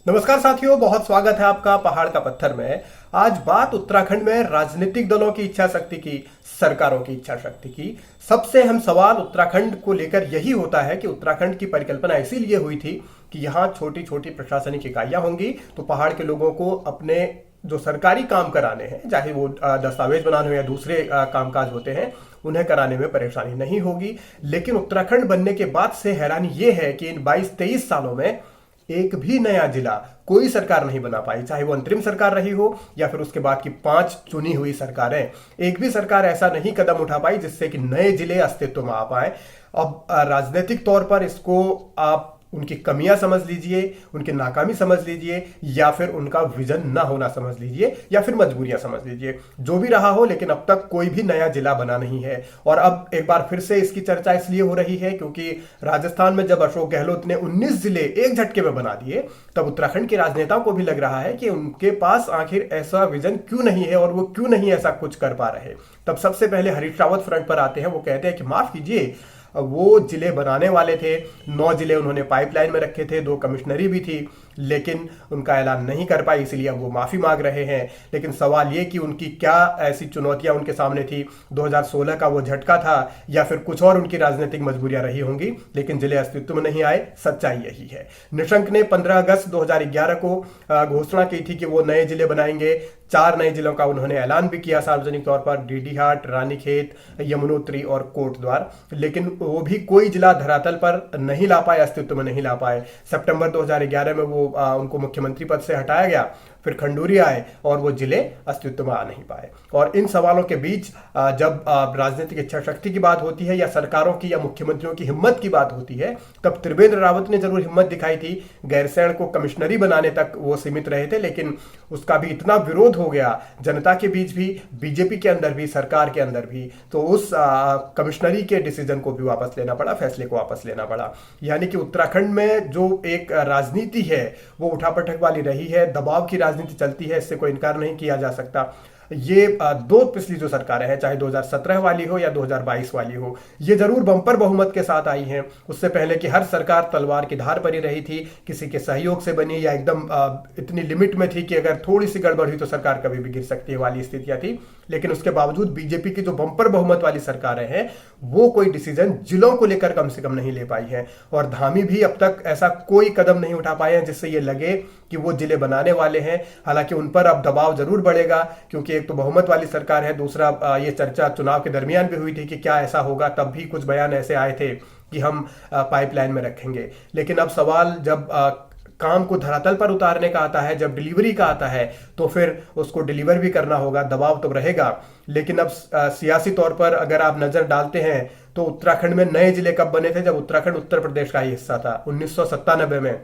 नमस्कार साथियों, बहुत स्वागत है आपका पहाड़ का पत्थर में। आज बात उत्तराखंड में राजनीतिक दलों की इच्छा शक्ति की, सरकारों की इच्छा शक्ति की। सबसे अहम सवाल उत्तराखंड को लेकर यही होता है कि उत्तराखंड की परिकल्पना इसीलिए हुई थी कि यहाँ छोटी छोटी प्रशासनिक इकाइयां होंगी, तो पहाड़ के लोगों को अपने जो सरकारी काम कराने हैं, चाहे वो दस्तावेज बनाने हो या दूसरे कामकाज होते हैं, उन्हें कराने में परेशानी नहीं होगी। लेकिन उत्तराखंड बनने के बाद से हैरानी ये है कि इन 22-23 सालों में एक भी नया जिला कोई सरकार नहीं बना पाई, चाहे वो अंतरिम सरकार रही हो या फिर उसके बाद की 5 चुनी हुई सरकारें। एक भी सरकार ऐसा नहीं कदम उठा पाई जिससे कि नए जिले अस्तित्व में आ पाए। अब राजनीतिक तौर पर इसको आप उनकी कमियां समझ लीजिए, उनकी नाकामी समझ लीजिए, या फिर उनका विजन ना होना समझ लीजिए, या फिर मजबूरियां समझ लीजिए। जो भी रहा हो, लेकिन अब तक कोई भी नया जिला बना नहीं है। और अब एक बार फिर से इसकी चर्चा इसलिए हो रही है क्योंकि राजस्थान में जब अशोक गहलोत ने 19 जिले एक झटके में बना दिए, तब उत्तराखंड के राजनेताओं को भी लग रहा है कि उनके पास आखिर ऐसा विजन क्यों नहीं है और वो क्यों नहीं ऐसा कुछ कर पा रहे। तब सबसे पहले हरीश रावत फ्रंट पर आते हैं। वो कहते हैं कि माफ कीजिए, वो जिले बनाने वाले थे, 9 जिले उन्होंने पाइपलाइन में रखे थे, 2 कमिश्नरी भी थी, लेकिन उनका ऐलान नहीं कर पाई, इसीलिए अब वो माफी मांग रहे हैं। लेकिन सवाल ये कि उनकी क्या ऐसी चुनौतियां उनके सामने थी, 2016 का वो झटका था या फिर कुछ और उनकी राजनीतिक मजबूरियां रही होंगी, लेकिन जिले अस्तित्व में नहीं आए। सच्चाई यही है। निशंक ने 15 अगस्त 2011 को घोषणा की थी कि वो नए जिले बनाएंगे। 4 नए जिलों का उन्होंने ऐलान भी किया सार्वजनिक तौर पर, डीडीहाट, रानीखेत, यमुनोत्री और कोटद्वार, लेकिन वो भी कोई जिला धरातल पर नहीं ला पाए, अस्तित्व में नहीं ला पाए। सितंबर 2011 में वो उनको मुख्यमंत्री पद से हटाया गया, फिर खंडूरी आए और वो जिले अस्तित्व में आ नहीं पाए। और इन सवालों के बीच जब राजनीतिक इच्छा शक्ति की बात होती है या सरकारों की या मुख्यमंत्रियों की हिम्मत की बात होती है, तब त्रिवेंद्र रावत ने जरूर हिम्मत दिखाई थी। गैरसैंण को कमिश्नरी बनाने तक वो सीमित रहे थे, लेकिन उसका भी इतना विरोध हो गया जनता के बीच भी, बीजेपी के अंदर भी, सरकार के अंदर भी, तो उस कमिश्नरी के डिसीजन को भी वापस लेना पड़ा, फैसले को वापस लेना पड़ा। यानी कि उत्तराखंड में जो एक राजनीति है वो उठापटक वाली रही है, दबाव की राजनीति चलती है, इससे कोई इनकार नहीं किया जा सकता। ये 2 पिछली जो सरकारें हैं, चाहे 2017 वाली हो या 2022 वाली हो, ये जरूर बंपर बहुमत के साथ आई हैं। उससे पहले की हर सरकार तलवार की धार पर ही रही थी, किसी के सहयोग से बनी या एकदम इतनी लिमिट में थी कि अगर थोड़ी सी गड़बड़ हुई तो सरकार कभी भी गिर सकती है वाली स्थितियां थी। लेकिन उसके बावजूद बीजेपी की जो बंपर बहुमत वाली सरकारें हैं, वो कोई डिसीजन जिलों को लेकर कम से कम नहीं ले पाई है। और धामी भी अब तक ऐसा कोई कदम नहीं उठा पाए हैं जिससे ये लगे कि वो जिले बनाने वाले हैं। हालांकि उन पर अब दबाव जरूर बढ़ेगा, क्योंकि एक तो बहुमत वाली सरकार है, दूसरा ये चर्चा चुनाव के दरमियान भी हुई थी कि क्या ऐसा होगा, तब भी कुछ बयान ऐसे आए थे कि हम पाइपलाइन में रखेंगे। लेकिन अब सवाल जब काम को धरातल पर उतारने का आता है, जब डिलीवरी का आता है, तो फिर उसको डिलीवर भी करना होगा, दबाव तो रहेगा। लेकिन अब सियासी तौर पर अगर आप नजर डालते हैं तो उत्तराखंड में नए जिले कब बने थे? जब उत्तराखंड उत्तर प्रदेश का ही हिस्सा था। 1997 में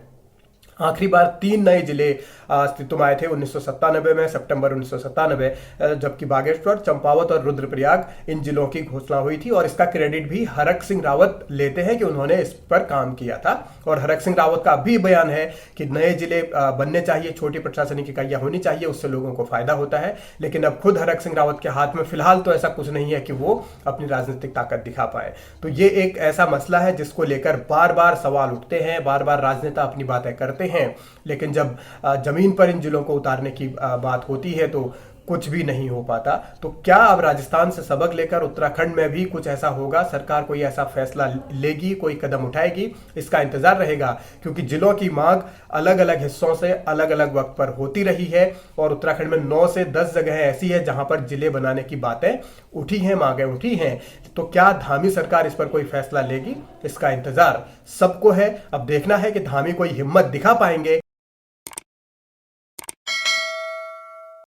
आखिरी बार 3 नए जिले अस्तित्व में आए थे, 1997 में, सितंबर 1997, जबकि बागेश्वर, चंपावत और रुद्रप्रयाग इन जिलों की घोषणा हुई थी। और इसका क्रेडिट भी हरक सिंह रावत लेते हैं कि उन्होंने इस पर काम किया था। और हरक सिंह रावत का भी बयान है कि नए जिले बनने चाहिए, छोटी प्रशासनिक इकाइयां होनी चाहिए, उससे लोगों को फायदा होता है। लेकिन अब खुद हरक सिंह रावत के हाथ में फिलहाल तो ऐसा कुछ नहीं है कि वो अपनी राजनीतिक ताकत दिखा पाए। तो ये एक ऐसा मसला है जिसको लेकर बार बार सवाल उठते हैं, बार बार राजनेता अपनी बातें करते हैं, लेकिन जब जमीन पर इन जिलों को उतारने की बात होती है तो कुछ भी नहीं हो पाता। तो क्या अब राजस्थान से सबक लेकर उत्तराखंड में भी कुछ ऐसा होगा? सरकार कोई ऐसा फैसला लेगी, कोई कदम उठाएगी? इसका इंतजार रहेगा, क्योंकि जिलों की मांग अलग अलग हिस्सों से अलग अलग वक्त पर होती रही है। और उत्तराखंड में 9 से 10 जगह ऐसी है जहां पर जिले बनाने की बातें उठी हैं, मांगें उठी हैं। तो क्या धामी सरकार इस पर कोई फैसला लेगी? इसका इंतजार सबको है। अब देखना है कि धामी कोई हिम्मत दिखा पाएंगे